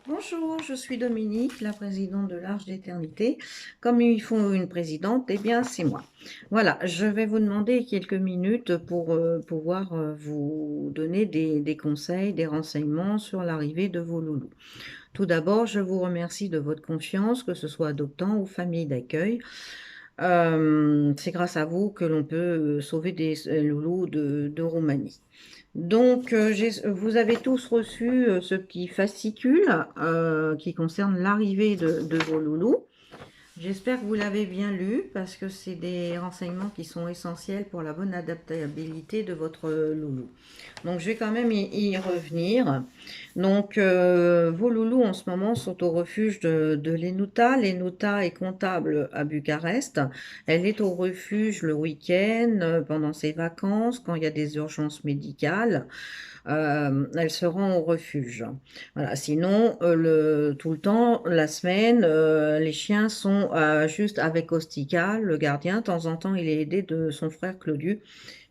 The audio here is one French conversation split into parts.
Bonjour, je suis Dominique, la présidente de l'Arche d'Éternité. Comme il faut une présidente, eh bien c'est moi. Voilà, je vais vous demander quelques minutes pour pouvoir vous donner des conseils, des renseignements sur l'arrivée de vos loulous. Tout d'abord, je vous remercie de votre confiance, que ce soit adoptant ou famille d'accueil. C'est grâce à vous que l'on peut sauver des loulous de Roumanie. Donc, vous avez tous reçu ce petit fascicule qui concerne l'arrivée de vos loulous. J'espère que vous l'avez bien lu parce que c'est des renseignements qui sont essentiels pour la bonne adaptabilité de votre loulou. Donc je vais quand même y revenir. Donc vos loulous en ce moment sont au refuge de l'Enuta. L'Enuta est comptable à Bucarest. Elle est au refuge le week-end, pendant ses vacances, quand il y a des urgences médicales. Elle se rend au refuge. Voilà. Sinon, tout le temps, la semaine, les chiens sont juste avec Ostica, le gardien. De temps en temps, il est aidé de son frère Claudius.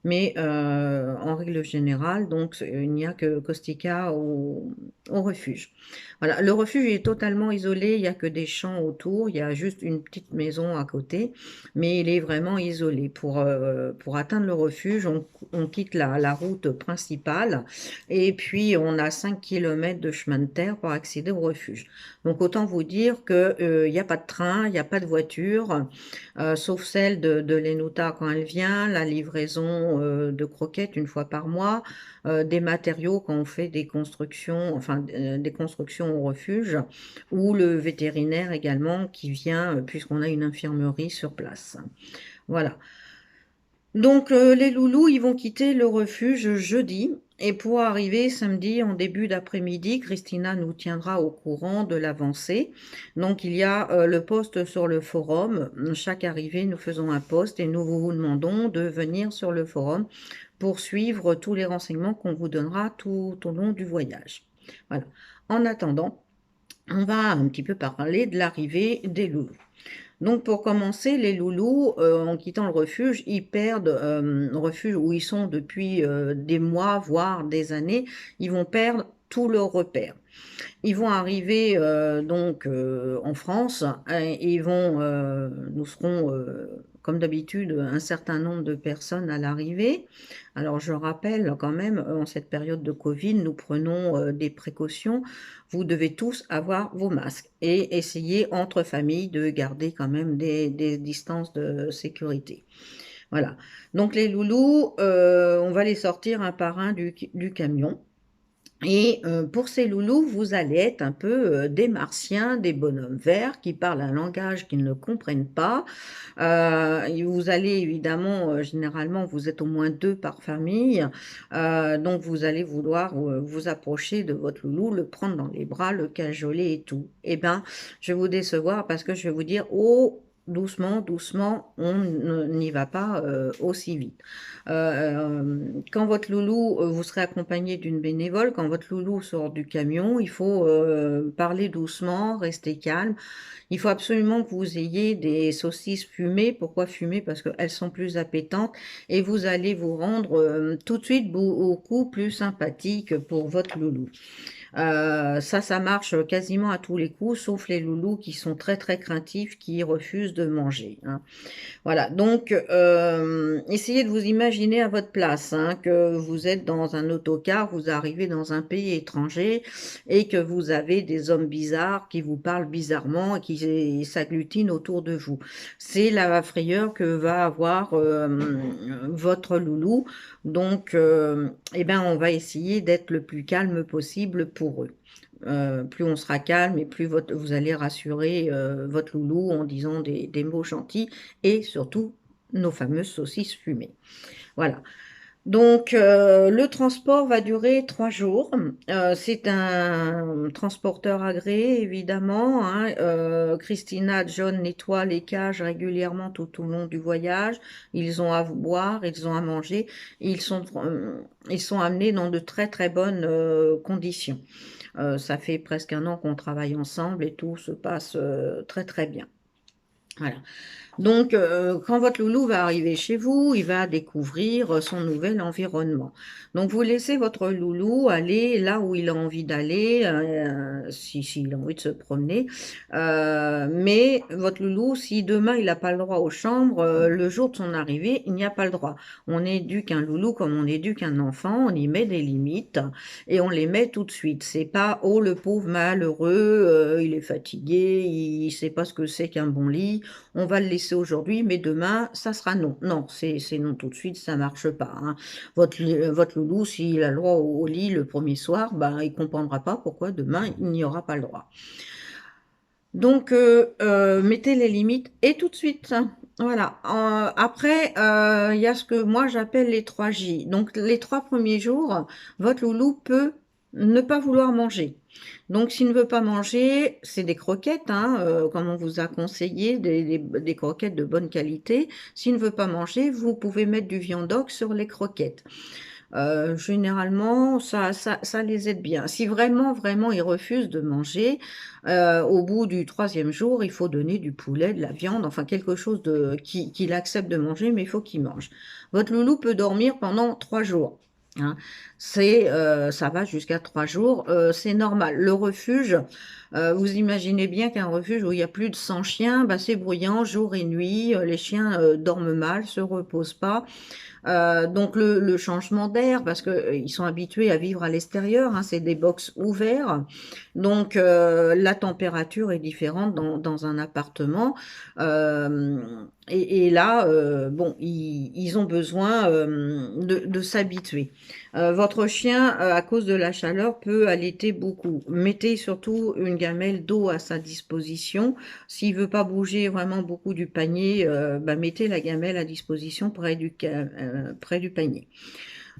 Mais en règle générale, donc, il n'y a que Kostika au refuge. Voilà, le refuge est totalement isolé, il n'y a que des champs autour, il y a juste une petite maison à côté, mais il est vraiment isolé. Pour atteindre le refuge, on quitte la route principale et puis on a 5 km de chemin de terre pour accéder au refuge. Donc autant vous dire qu'il n'y a pas de train, il n'y a pas de voiture, sauf celle de l'Enuta quand elle vient, la livraison de croquettes une fois par mois, des matériaux quand on fait des constructions, enfin des constructions au refuge, ou le vétérinaire également qui vient puisqu'on a une infirmerie sur place. Voilà. Donc les loulous, ils vont quitter le refuge jeudi. Et pour arriver samedi en début d'après-midi, Christina nous tiendra au courant de l'avancée. Donc il y a le poste sur le forum. Chaque arrivée, nous faisons un poste et nous vous demandons de venir sur le forum pour suivre tous les renseignements qu'on vous donnera tout au long du voyage. Voilà. En attendant, on va un petit peu parler de l'arrivée des loulous. Donc pour commencer, les loulous, en quittant le refuge, ils perdent le refuge où ils sont depuis des mois, voire des années, ils vont perdre tous leurs repères. Ils vont arriver donc en France et nous serons comme d'habitude un certain nombre de personnes à l'arrivée. Alors je rappelle quand même, en cette période de Covid, nous prenons des précautions. Vous devez tous avoir vos masques et essayer entre familles de garder quand même des distances de sécurité. Voilà. Donc les loulous, on va les sortir un par un du camion. Et pour ces loulous, vous allez être un peu des martiens, des bonhommes verts qui parlent un langage qu'ils ne comprennent pas. Et vous allez évidemment, généralement, vous êtes au moins deux par famille, donc vous allez vouloir vous approcher de votre loulou, le prendre dans les bras, le cajoler et tout. Eh bien, je vais vous décevoir parce que je vais vous dire, oh, doucement, doucement, on n'y va pas aussi vite. Quand votre loulou, vous serez accompagné d'une bénévole, quand votre loulou sort du camion, il faut parler doucement, rester calme. Il faut absolument que vous ayez des saucisses fumées. Pourquoi fumées? Parce qu'elles sont plus appétantes et vous allez vous rendre tout de suite beaucoup plus sympathique pour votre loulou. Ça marche quasiment à tous les coups, sauf les loulous qui sont très très craintifs, qui refusent de manger, hein. Voilà, donc essayez de vous imaginer à votre place, hein, que vous êtes dans un autocar, vous arrivez dans un pays étranger et que vous avez des hommes bizarres qui vous parlent bizarrement et qui s'agglutinent autour de vous. C'est la frayeur que va avoir votre loulou. Donc, eh ben, on va essayer d'être le plus calme possible pour eux. Plus on sera calme et plus vous allez rassurer votre loulou en disant des mots gentils et surtout nos fameuses saucisses fumées. Voilà. Donc, le transport va durer 3 jours. C'est un transporteur agréé, évidemment, hein. Christina, John nettoient les cages régulièrement tout au long du voyage. Ils ont à boire, ils ont à manger. Ils sont amenés dans de très très bonnes conditions. Ça fait presque un an qu'on travaille ensemble et tout se passe très très bien. Voilà. Donc, quand votre loulou va arriver chez vous, il va découvrir son nouvel environnement. Donc, vous laissez votre loulou aller là où il a envie d'aller, s'il a envie de se promener. Mais votre loulou, si demain il n'a pas le droit aux chambres, le jour de son arrivée, il n'y a pas le droit. On éduque un loulou comme on éduque un enfant, on y met des limites et on les met tout de suite. C'est pas, oh le pauvre malheureux, il est fatigué, il sait pas ce que c'est qu'un bon lit, on va le laisser aujourd'hui, mais demain, ça sera non. Non, c'est non tout de suite, ça marche pas, hein. Votre loulou, s'il a le droit au lit le premier soir, ben, il comprendra pas pourquoi demain, il n'y aura pas le droit. Donc, mettez les limites et tout de suite, hein. Voilà. Après, il y a ce que moi j'appelle les 3 J. Donc, les 3 premiers jours, votre loulou peut ne pas vouloir manger. Donc, s'il ne veut pas manger, c'est des croquettes, hein, comme on vous a conseillé, des croquettes de bonne qualité. S'il ne veut pas manger, vous pouvez mettre du viandox sur les croquettes. Généralement, ça les aide bien. Si vraiment, vraiment, ils refusent de manger, au bout du 3e jour, il faut donner du poulet, de la viande, enfin quelque chose qu'il accepte de manger, mais il faut qu'il mange. Votre loulou peut dormir pendant 3 jours, hein. Ça va jusqu'à 3 jours, c'est normal. Le refuge, vous imaginez bien qu'un refuge où il y a plus de 100 chiens, bah, c'est bruyant jour et nuit, les chiens dorment mal, se reposent pas. Donc le changement d'air, parce que ils sont habitués à vivre à l'extérieur, hein, c'est des box ouverts, donc la température est différente dans un appartement. Et là, bon, ils ont besoin de s'habituer. Votre chien, à cause de la chaleur, peut allaiter beaucoup. Mettez surtout une gamelle d'eau à sa disposition. S'il veut pas bouger vraiment beaucoup du panier, bah, mettez la gamelle à disposition près du panier.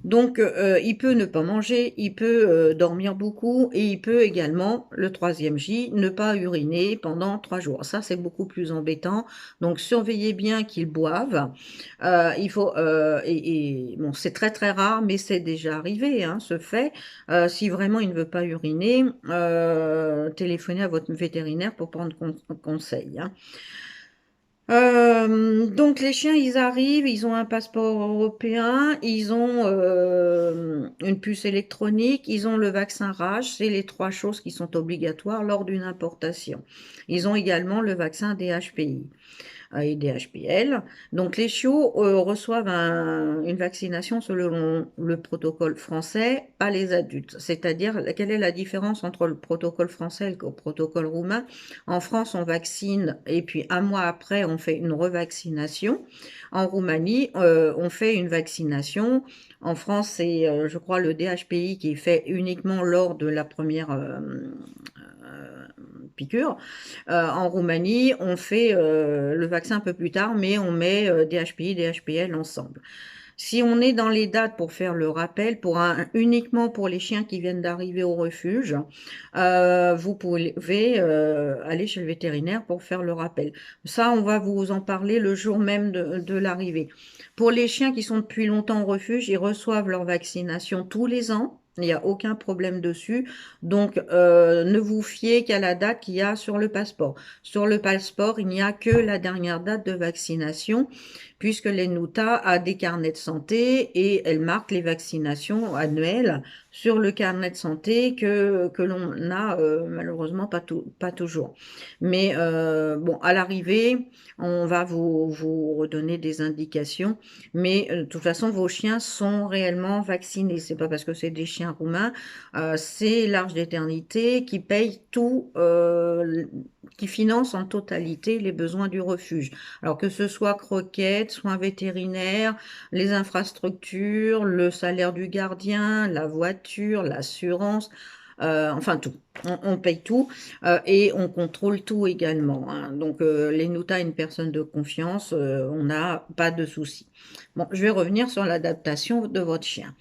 Donc, il peut ne pas manger, il peut dormir beaucoup et il peut également, le 3e J, ne pas uriner pendant 3 jours. Ça, c'est beaucoup plus embêtant. Donc, surveillez bien qu'il boive. Il faut, bon, c'est très très rare, mais c'est déjà arrivé, hein, ce fait. Si vraiment il ne veut pas uriner, téléphonez à votre vétérinaire pour prendre conseil, hein. Donc les chiens, ils arrivent, ils ont un passeport européen, ils ont une puce électronique, ils ont le vaccin rage, c'est les 3 choses qui sont obligatoires lors d'une importation. Ils ont également le vaccin DHPI et DHPL. Donc les chiots reçoivent une vaccination selon le protocole français, pas les adultes. C'est-à-dire, quelle est la différence entre le protocole français et le protocole roumain? En France, on vaccine et puis un mois après, on fait une revaccination. En Roumanie, on fait une vaccination. En France, c'est, je crois, le DHPI qui est fait uniquement lors de la première piqûre. En Roumanie, on fait le vaccin un peu plus tard, mais on met DHPI, DHPL ensemble. Si on est dans les dates pour faire le rappel, uniquement pour les chiens qui viennent d'arriver au refuge, vous pouvez aller chez le vétérinaire pour faire le rappel. Ça, on va vous en parler le jour même de l'arrivée. Pour les chiens qui sont depuis longtemps au refuge, ils reçoivent leur vaccination tous les ans. Il n'y a aucun problème dessus. Donc, ne vous fiez qu'à la date qu'il y a sur le passeport. Sur le passeport, il n'y a que la dernière date de vaccination, puisque l'ENUTA a des carnets de santé et elle marque les vaccinations annuelles sur le carnet de santé que l'on n'a malheureusement pas toujours. Mais bon, à l'arrivée, on va vous redonner des indications. Mais de toute façon, vos chiens sont réellement vaccinés. C'est pas parce que c'est des chiens roumains. C'est l'Arche d'Éternité qui paye tout, qui finance en totalité les besoins du refuge. Alors que ce soit croquettes, soins vétérinaires, les infrastructures, le salaire du gardien, la voiture, l'assurance, enfin tout. On paye tout et on contrôle tout également, hein. Donc l'ENUTA est une personne de confiance, on n'a pas de souci. Bon, je vais revenir sur l'adaptation de votre chien.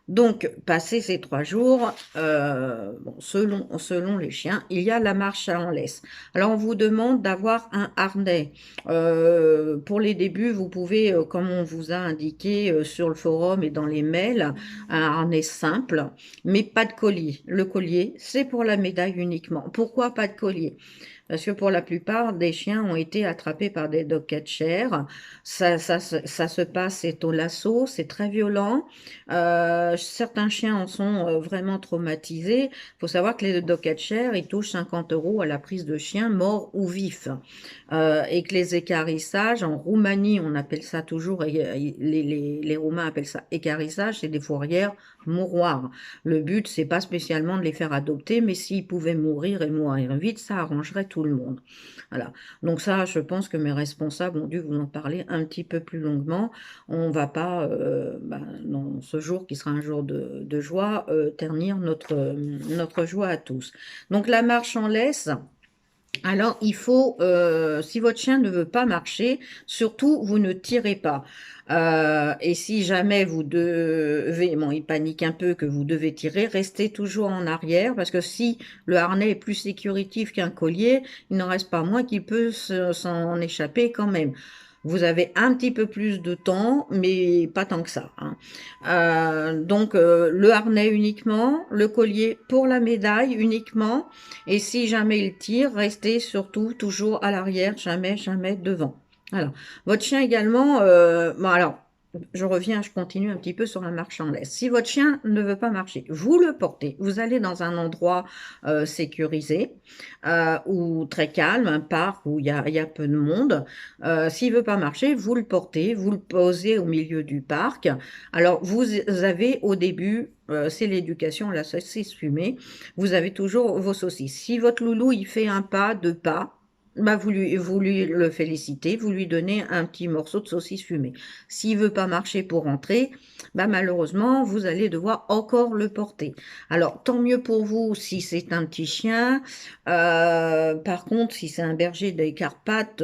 Donc, passé ces 3 jours, bon, selon les chiens, il y a la marche en laisse. Alors, on vous demande d'avoir un harnais. Pour les débuts, vous pouvez, comme on vous a indiqué sur le forum et dans les mails, un harnais simple, mais pas de collier. Le collier, c'est pour la médaille uniquement. Pourquoi pas de collier? parce que pour la plupart des chiens ont été attrapés par des dog catchers. Ça se passe, c'est au lasso, c'est très violent. Certains chiens en sont vraiment traumatisés. Il faut savoir que les dog catchers, ils touchent 50 € à la prise de chien mort ou vif. Et que les équarrissages, en Roumanie, on appelle ça toujours, les Roumains appellent ça équarrissage, c'est des fourrières mouroirs. Le but, c'est pas spécialement de les faire adopter, mais s'ils pouvaient mourir et mourir vite, ça arrangerait tout le monde. Voilà. Donc ça, je pense que mes responsables ont dû vous en parler un petit peu plus longuement. On va pas, dans ce jour qui sera un jour de joie, ternir notre joie à tous. Donc la marche en laisse. Alors, il faut, si votre chien ne veut pas marcher, surtout, vous ne tirez pas. Et si jamais vous devez, bon, il panique un peu que vous devez tirer, restez toujours en arrière, parce que si le harnais est plus sécuritif qu'un collier, il n'en reste pas moins qu'il peut s'en échapper quand même. Vous avez un petit peu plus de temps, mais pas tant que ça, hein. Donc, le harnais uniquement, le collier pour la médaille uniquement, et si jamais il tire, restez surtout toujours à l'arrière, jamais, jamais devant. Alors, votre chien également, bon alors, je continue un petit peu sur la marche en laisse. Si votre chien ne veut pas marcher, vous le portez. Vous allez dans un endroit sécurisé ou très calme, un parc où il y a peu de monde. S'il veut pas marcher, vous le portez, vous le posez au milieu du parc. Alors, vous avez au début, c'est l'éducation, la saucisse fumée, vous avez toujours vos saucisses. Si votre loulou, il fait un pas, deux pas, bah vous lui le félicitez, vous lui donnez un petit morceau de saucisse fumée. S'il veut pas marcher pour rentrer, bah malheureusement, vous allez devoir encore le porter. Alors, tant mieux pour vous si c'est un petit chien. Par contre, si c'est un berger des Carpates,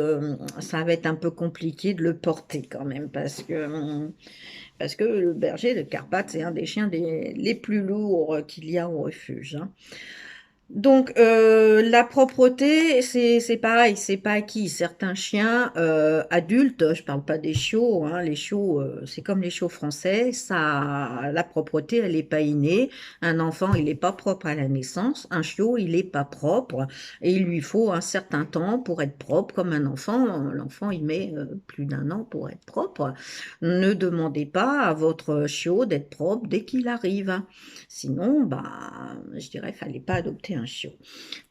ça va être un peu compliqué de le porter quand même, parce que le berger de Carpates, c'est un des chiens les plus lourds qu'il y a au refuge, hein. Donc, la propreté, c'est pareil, c'est pas acquis. Certains chiens adultes, je parle pas des chiots, hein, les chiots, c'est comme les chiots français, ça, la propreté, elle est pas innée. Un enfant, il est pas propre à la naissance. Un chiot, il est pas propre et il lui faut un certain temps pour être propre, comme un enfant. L'enfant, il met plus d'un an pour être propre. Ne demandez pas à votre chiot d'être propre dès qu'il arrive. Sinon, bah, je dirais, fallait pas adopter un chiot.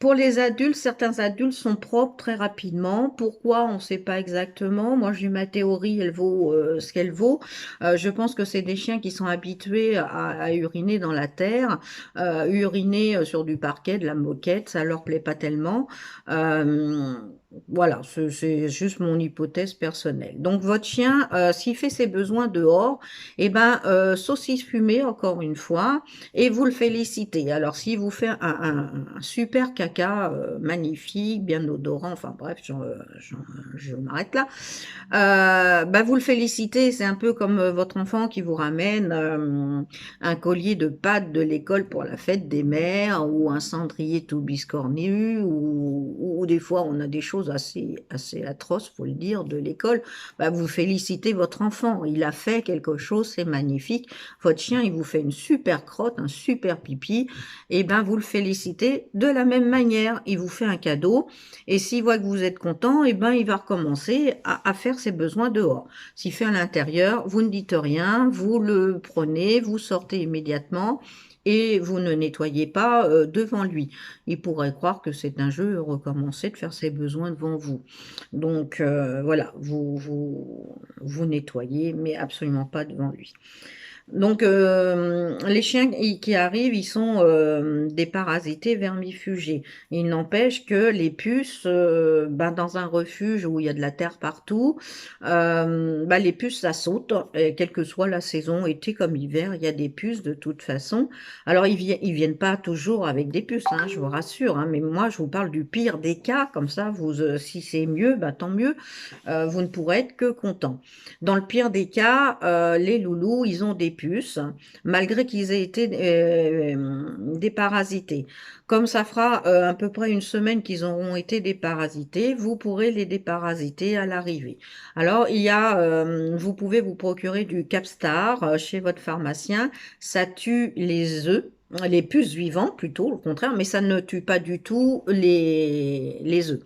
Pour les adultes, certains adultes sont propres très rapidement. Pourquoi? On ne sait pas exactement. Moi, j'ai ma théorie, elle vaut ce qu'elle vaut. Je pense que c'est des chiens qui sont habitués à uriner dans la terre, uriner sur du parquet, de la moquette, ça leur plaît pas tellement. Euh, voilà, c'est juste mon hypothèse personnelle. Donc, votre chien, s'il fait ses besoins dehors, eh ben, saucisse fumée, encore une fois, et vous le félicitez. Alors, s'il vous fait un super caca magnifique, bien odorant, enfin bref, je m'arrête là, bah, vous le félicitez. C'est un peu comme votre enfant qui vous ramène un collier de pâtes de l'école pour la fête des mères, ou un cendrier tout biscornu, ou des fois on a des choses assez atroces, faut le dire, de l'école. Bah, vous félicitez votre enfant. Il a fait quelque chose, c'est magnifique. Votre chien, il vous fait une super crotte, un super pipi, et ben vous le félicitez de la même manière. Il vous fait un cadeau, et s'il voit que vous êtes content, et ben il va recommencer à faire ses besoins dehors. S'il fait à l'intérieur, vous ne dites rien, vous le prenez, vous sortez immédiatement, et vous ne nettoyez pas devant lui. Il pourrait croire que c'est un jeu, recommencer de faire ses besoins devant vous. Donc voilà, vous nettoyez, mais absolument pas devant lui. Donc, les chiens qui arrivent, ils sont déparasités, vermifugés. Il n'empêche que les puces, ben, dans un refuge où il y a de la terre partout, ben, les puces, ça saute, et quelle que soit la saison, été comme hiver, il y a des puces de toute façon. Alors, ils viennent pas toujours avec des puces, hein, je vous rassure, hein, mais moi, je vous parle du pire des cas, comme ça, si c'est mieux, ben, tant mieux, vous ne pourrez être que content. Dans le pire des cas, les loulous, ils ont des puces, malgré qu'ils aient été déparasités. Comme ça fera à peu près une semaine qu'ils auront été déparasités, vous pourrez les déparasiter à l'arrivée. Alors, vous pouvez vous procurer du Capstar chez votre pharmacien. Ça tue les œufs. les puces vivantes plutôt, au contraire, mais ça ne tue pas du tout les œufs.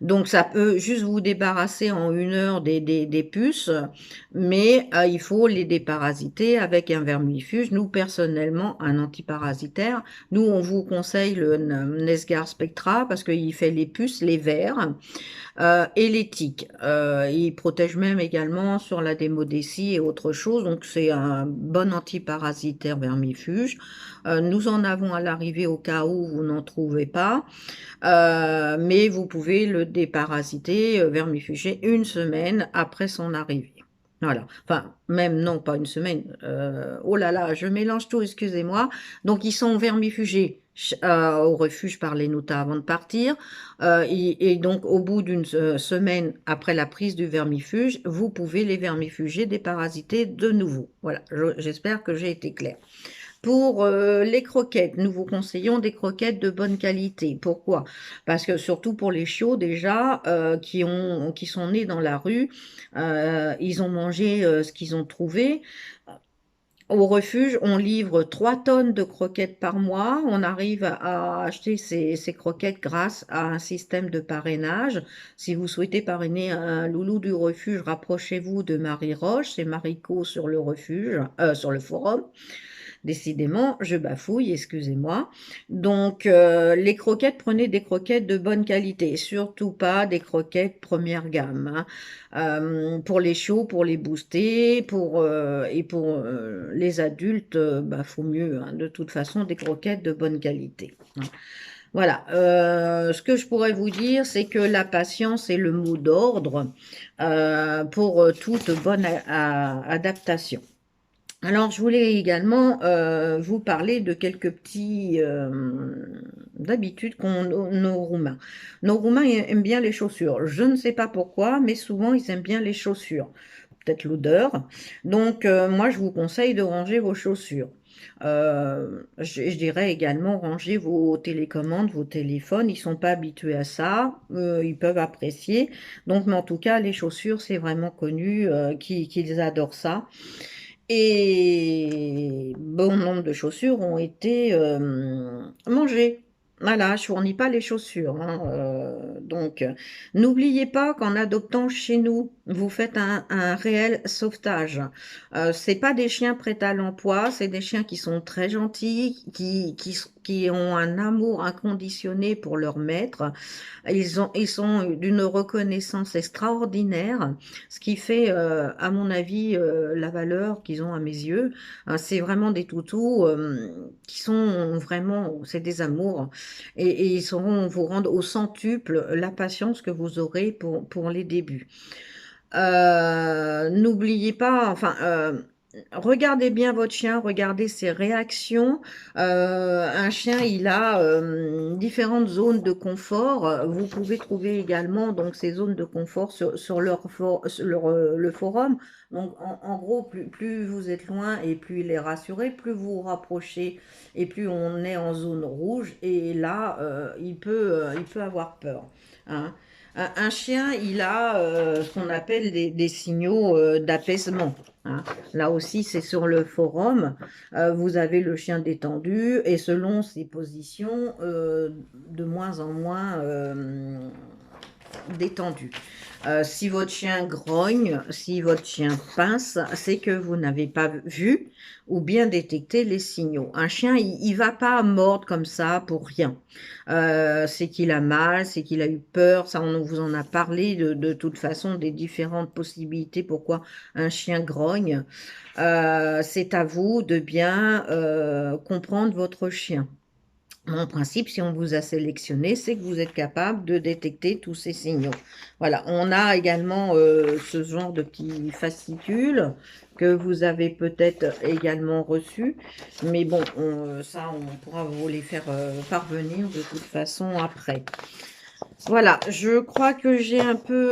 Donc ça peut juste vous débarrasser en 1 heure des puces, mais il faut les déparasiter avec un vermifuge. Nous, personnellement, un antiparasitaire. Nous, on vous conseille le Nesgar Spectra parce qu'il fait les puces, les vers. Et les tiques. Il protège même également sur la démodécie et autre chose, donc c'est un bon antiparasitaire vermifuge. Nous en avons à l'arrivée au cas où vous n'en trouvez pas, mais vous pouvez le déparasiter, vermifuger 1 semaine après son arrivée. Voilà, enfin, même non, pas 1 semaine. Oh là là, je mélange tout, excusez-moi. Donc, ils sont vermifugés au refuge par les Nuta avant de partir. Et donc, au bout d'une semaine après la prise du vermifuge, vous pouvez les vermifuger, déparasiter de nouveau. Voilà, j'espère que j'ai été claire. Pour les croquettes, nous vous conseillons des croquettes de bonne qualité. Pourquoi? Parce que surtout pour les chiots déjà, qui sont nés dans la rue, ils ont mangé ce qu'ils ont trouvé. Au refuge, on livre 3 tonnes de croquettes par mois. On arrive à acheter ces croquettes grâce à un système de parrainage. Si vous souhaitez parrainer un loulou du refuge, rapprochez-vous de Marie Roche, c'est Marico sur le refuge, sur le forum. Décidément, je bafouille, excusez-moi. Donc, les croquettes, prenez des croquettes de bonne qualité, surtout pas des croquettes première gamme, hein. Pour les chiots, pour les booster, et pour les adultes, bah, faut mieux, hein, de toute façon, des croquettes de bonne qualité, hein. Voilà, ce que je pourrais vous dire, c'est que la patience est le mot d'ordre pour toute bonne adaptation. Alors, je voulais également vous parler de quelques petits habitudes qu'ont nos Roumains. Nos Roumains aiment bien les chaussures. Je ne sais pas pourquoi, mais souvent ils aiment bien les chaussures. Peut-être l'odeur. Donc, moi, je vous conseille de ranger vos chaussures. Je dirais également ranger vos télécommandes, vos téléphones. Ils ne sont pas habitués à ça. Ils peuvent apprécier. Donc, mais en tout cas, les chaussures, c'est vraiment connu qu'ils adorent ça. Et bon nombre de chaussures ont été mangées. Voilà, je fournis pas les chaussures, hein, donc, n'oubliez pas qu'en adoptant chez nous, vous faites un réel sauvetage. C'est pas des chiens prêts à l'emploi, c'est des chiens qui sont très gentils, qui ont un amour inconditionné pour leur maître. Ils sont d'une reconnaissance extraordinaire, ce qui fait, à mon avis, la valeur qu'ils ont à mes yeux. C'est vraiment des toutous qui sont vraiment, c'est des amours, et ils sauront vous rendre au centuple la patience que vous aurez pour les débuts. N'oubliez pas, enfin, regardez bien votre chien, regardez ses réactions. Un chien, il a différentes zones de confort. Vous pouvez trouver également donc ces zones de confort sur le forum. Donc, en gros, plus vous êtes loin et plus il est rassuré, plus vous vous rapprochez et plus on est en zone rouge. Et là, il peut avoir peur, hein. Un chien, il a ce qu'on appelle des signaux d'apaisement, hein. Là aussi, c'est sur le forum. Vous avez le chien détendu et selon ses positions, de moins en moins détendu. Si votre chien grogne, si votre chien pince, c'est que vous n'avez pas vu ou bien détecté les signaux. Un chien, il va pas mordre comme ça pour rien. C'est qu'il a mal, c'est qu'il a eu peur. Ça, on vous en a parlé de toute façon des différentes possibilités pourquoi un chien grogne. C'est à vous de bien comprendre votre chien. En principe, si on vous a sélectionné, c'est que vous êtes capable de détecter tous ces signaux. Voilà, on a également ce genre de petits fascicules que vous avez peut-être également reçus. Mais bon, ça, on pourra vous les faire parvenir de toute façon après. Voilà, je crois que j'ai un peu...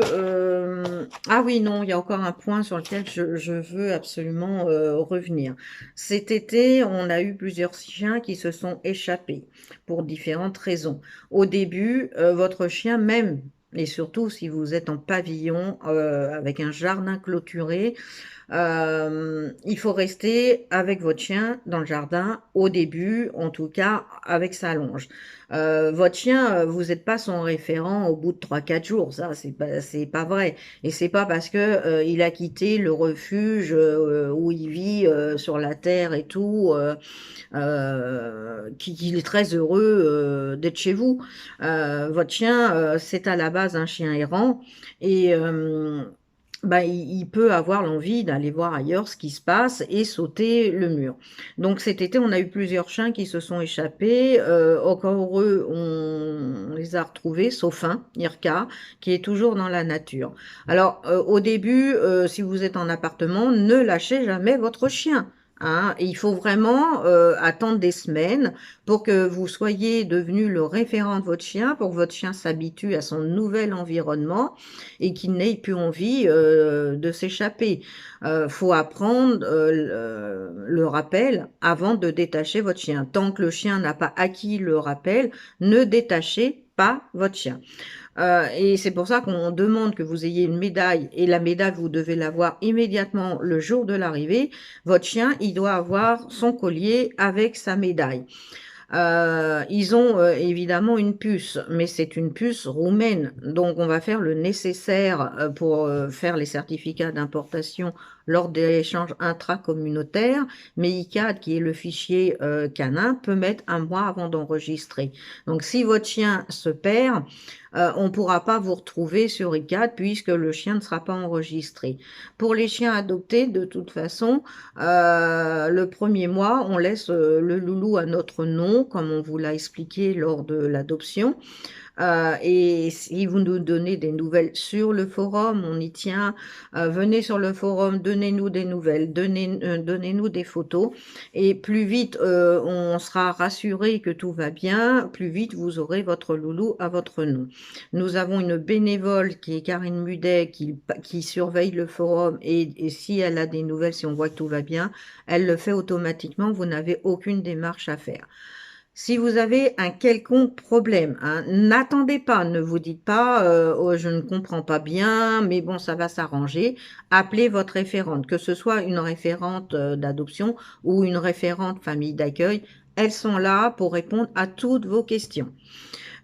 Ah oui, non, il y a encore un point sur lequel je veux absolument revenir. Cet été, on a eu plusieurs chiens qui se sont échappés pour différentes raisons. Au début, votre chien même, et surtout si vous êtes en pavillon avec un jardin clôturé, il faut rester avec votre chien dans le jardin, au début, en tout cas, avec sa longe. Votre chien, vous n'êtes pas son référent au bout de 3 4 jours, ça, c'est pas vrai. Et c'est pas parce que il a quitté le refuge où il vit sur la terre et tout, qu'il est très heureux d'être chez vous. Votre chien, c'est à la base un chien errant et bah, il peut avoir l'envie d'aller voir ailleurs ce qui se passe et sauter le mur. Donc cet été, on a eu plusieurs chiens qui se sont échappés. Encore heureux, on les a retrouvés, sauf un, Irka, qui est toujours dans la nature. Alors au début, si vous êtes en appartement, ne lâchez jamais votre chien. Hein. Il faut vraiment attendre des semaines pour que vous soyez devenu le référent de votre chien, pour que votre chien s'habitue à son nouvel environnement et qu'il n'ait plus envie de s'échapper. Faut apprendre le rappel avant de détacher votre chien. Tant que le chien n'a pas acquis le rappel, ne détachez pas votre chien. Et c'est pour ça qu'on demande que vous ayez une médaille, et la médaille, vous devez l'avoir immédiatement le jour de l'arrivée. Votre chien, il doit avoir son collier avec sa médaille. Ils ont évidemment une puce, mais c'est une puce roumaine. Donc on va faire le nécessaire pour faire les certificats d'importation lors des échanges intracommunautaires. Mais ICAD, qui est le fichier canin, peut mettre 1 mois avant d'enregistrer. Donc si votre chien se perd, on ne pourra pas vous retrouver sur ICAD puisque le chien ne sera pas enregistré. Pour les chiens adoptés, de toute façon, le premier mois, on laisse le loulou à notre nom, comme on vous l'a expliqué lors de l'adoption. Et si vous nous donnez des nouvelles sur le forum, on y tient. Venez sur le forum, donnez-nous des nouvelles, donnez-nous des photos. Et plus vite on sera rassuré que tout va bien, plus vite vous aurez votre loulou à votre nom. Nous avons une bénévole qui est Karine Mudet qui surveille le forum et si elle a des nouvelles, si on voit que tout va bien, elle le fait automatiquement. Vous n'avez aucune démarche à faire. Si vous avez un quelconque problème, hein, n'attendez pas, ne vous dites pas oh, je ne comprends pas bien, mais bon, ça va s'arranger. Appelez votre référente, que ce soit une référente d'adoption ou une référente famille d'accueil. Elles sont là pour répondre à toutes vos questions.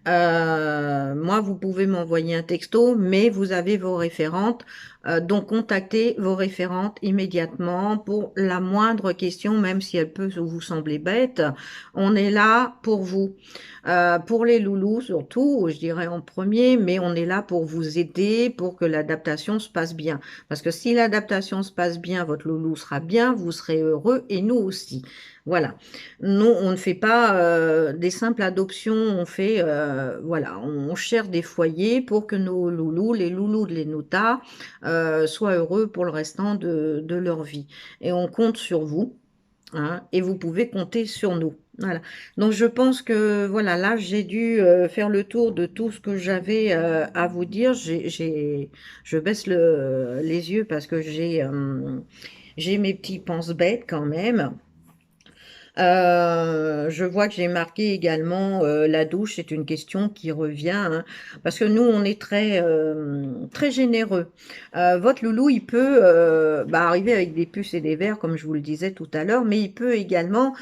Moi, vous pouvez m'envoyer un texto, mais vous avez vos référentes. Donc, contactez vos référentes immédiatement pour la moindre question, même si elle peut vous sembler bête. On est là pour vous. Pour les loulous, surtout, je dirais en premier, mais on est là pour vous aider, pour que l'adaptation se passe bien. Parce que si l'adaptation se passe bien, votre loulou sera bien, vous serez heureux et nous aussi. Voilà. Non, on ne fait pas des simples adoptions, on fait, voilà, on cherche des foyers pour que nos loulous, les loulous de l'ENOTA, soient heureux pour le restant de leur vie. Et on compte sur vous, hein, et vous pouvez compter sur nous. Voilà. Donc je pense que voilà, là j'ai dû faire le tour de tout ce que j'avais à vous dire. Je baisse les yeux parce que j'ai mes petits pense-bêtes quand même. Je vois que j'ai marqué également la douche, c'est une question qui revient, hein, parce que nous, on est très généreux. Votre loulou, il peut arriver avec des puces et des verres, comme je vous le disais tout à l'heure, mais il peut également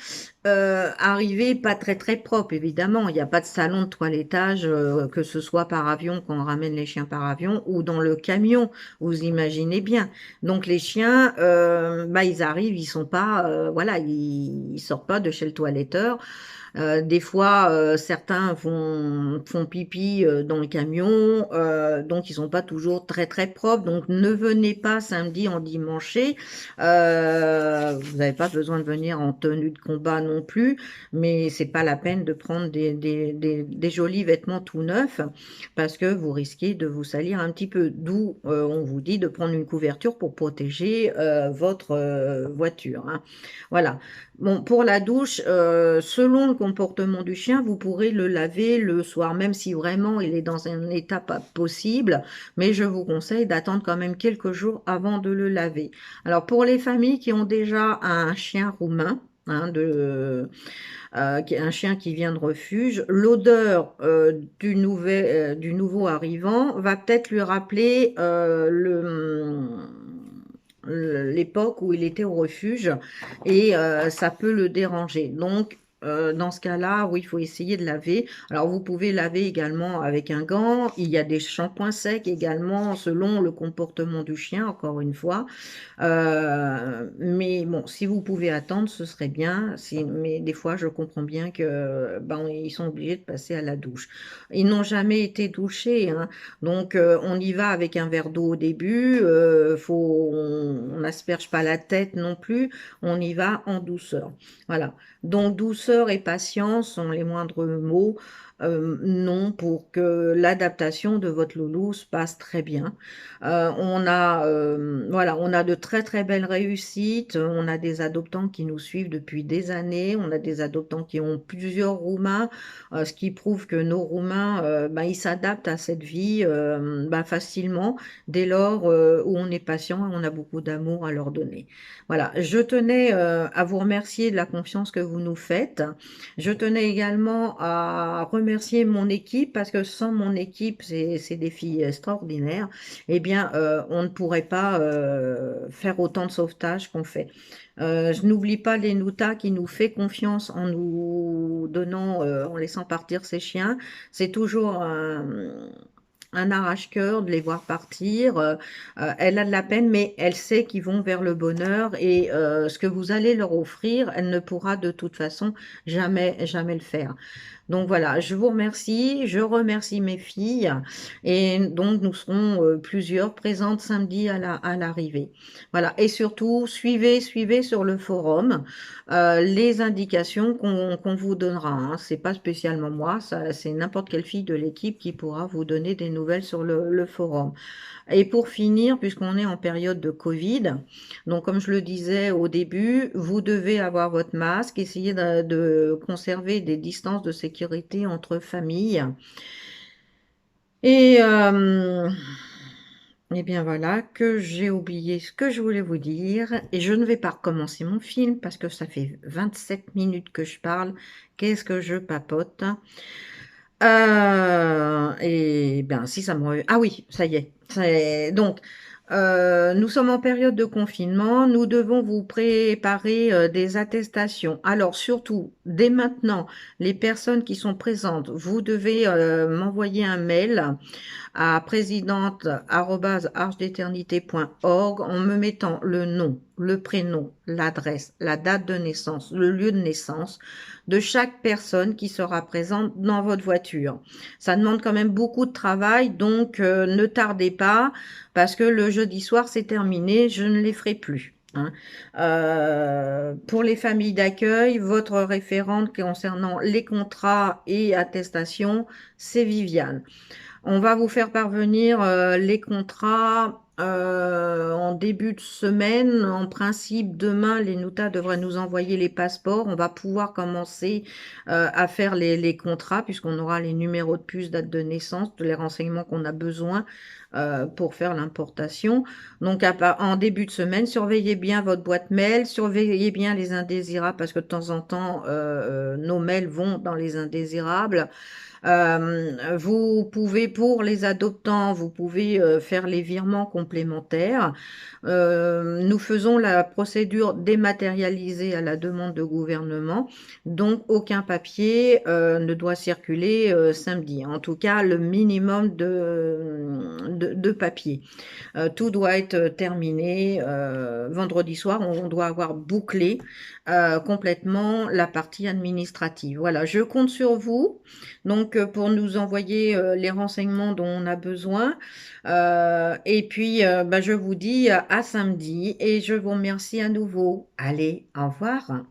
arriver pas très propre, évidemment. Il n'y a pas de salon de toilettage, que ce soit par avion, quand on ramène les chiens par avion, ou dans le camion, vous imaginez bien. Donc les chiens, ils arrivent, ils sont pas, voilà, ils sortent pas de chez le toiletteur. Des fois, certains font pipi dans le camion, donc ils sont pas toujours très propres. Donc ne venez pas samedi en dimanche. Vous n'avez pas besoin de venir en tenue de combat non plus, mais c'est pas la peine de prendre des jolis vêtements tout neufs parce que vous risquez de vous salir un petit peu. D'où on vous dit de prendre une couverture pour protéger votre voiture. Hein. Voilà. Bon, pour la douche, selon le comportement du chien, vous pourrez le laver le soir, même si vraiment il est dans un état pas possible, mais je vous conseille d'attendre quand même quelques jours avant de le laver. Alors, pour les familles qui ont déjà un chien roumain, hein, un chien qui vient de refuge, l'odeur du nouveau arrivant va peut-être lui rappeler l'époque où il était au refuge et ça peut le déranger. Donc, dans ce cas-là, oui, il faut essayer de laver. Alors, vous pouvez laver également avec un gant. Il y a des shampoings secs également, selon le comportement du chien, encore une fois. Mais bon, si vous pouvez attendre, ce serait bien. Mais des fois, je comprends bien que ben, ils sont obligés de passer à la douche. Ils n'ont jamais été douchés, hein. Donc, on y va avec un verre d'eau au début. On n'asperge pas la tête non plus. On y va en douceur. Voilà. Donc, douceur et patience sont les moindres mots. Non, pour que l'adaptation de votre loulou se passe très bien. Voilà, on a de très très belles réussites. On a des adoptants qui nous suivent depuis des années. On a des adoptants qui ont plusieurs Roumains, ce qui prouve que nos Roumains, ben, ils s'adaptent à cette vie ben, facilement dès lors où on est patient et on a beaucoup d'amour à leur donner. Voilà, je tenais à vous remercier de la confiance que vous nous faites. Je tenais également à remercier mon équipe parce que sans mon équipe, c'est des filles extraordinaires, eh bien, on ne pourrait pas faire autant de sauvetage qu'on fait. Je n'oublie pas les Nuta qui nous fait confiance en nous donnant, en laissant partir ses chiens. C'est toujours un arrache-cœur de les voir partir. Elle a de la peine, mais elle sait qu'ils vont vers le bonheur et ce que vous allez leur offrir, elle ne pourra de toute façon jamais, jamais le faire. Donc voilà, je vous remercie, je remercie mes filles et donc nous serons plusieurs présentes samedi à l'arrivée. Voilà, et surtout suivez sur le forum les indications qu'on vous donnera, hein. C'est pas spécialement moi, c'est n'importe quelle fille de l'équipe qui pourra vous donner des nouvelles sur le forum. Et pour finir, puisqu'on est en période de Covid, donc comme je le disais au début, vous devez avoir votre masque, essayer de conserver des distances de sécurité entre familles. Et eh bien voilà, que j'ai oublié ce que je voulais vous dire. Et je ne vais pas recommencer mon film parce que ça fait 27 minutes que je parle. Qu'est-ce que je papote? Et bien, si ça me... Ah oui, ça y est. Donc, nous sommes en période de confinement. Nous devons vous préparer des attestations. Alors, surtout, dès maintenant, les personnes qui sont présentes, vous devez m'envoyer un mail à présidente@archedeternité.org en me mettant le nom, le prénom, l'adresse, la date de naissance, le lieu de naissance de chaque personne qui sera présente dans votre voiture. Ça demande quand même beaucoup de travail, donc ne tardez pas, parce que le jeudi soir, c'est terminé, je ne les ferai plus, hein. Pour les familles d'accueil, votre référente concernant les contrats et attestations, c'est Viviane. On va vous faire parvenir les contrats en début de semaine. En principe, demain, les Nuta devraient nous envoyer les passeports. On va pouvoir commencer à faire les contrats puisqu'on aura les numéros de puce, date de naissance, tous les renseignements qu'on a besoin pour faire l'importation. Donc, en début de semaine, surveillez bien votre boîte mail, surveillez bien les indésirables parce que de temps en temps, nos mails vont dans les indésirables. Vous pouvez, pour les adoptants, vous pouvez faire les virements complémentaires. Nous faisons la procédure dématérialisée à la demande de gouvernement, donc aucun papier ne doit circuler samedi. En tout cas, le minimum de papier. Tout doit être terminé vendredi soir. On doit avoir bouclé complètement la partie administrative. Voilà, je compte sur vous donc pour nous envoyer les renseignements dont on a besoin. Et puis, bah, je vous dis à samedi et je vous remercie à nouveau. Allez, au revoir.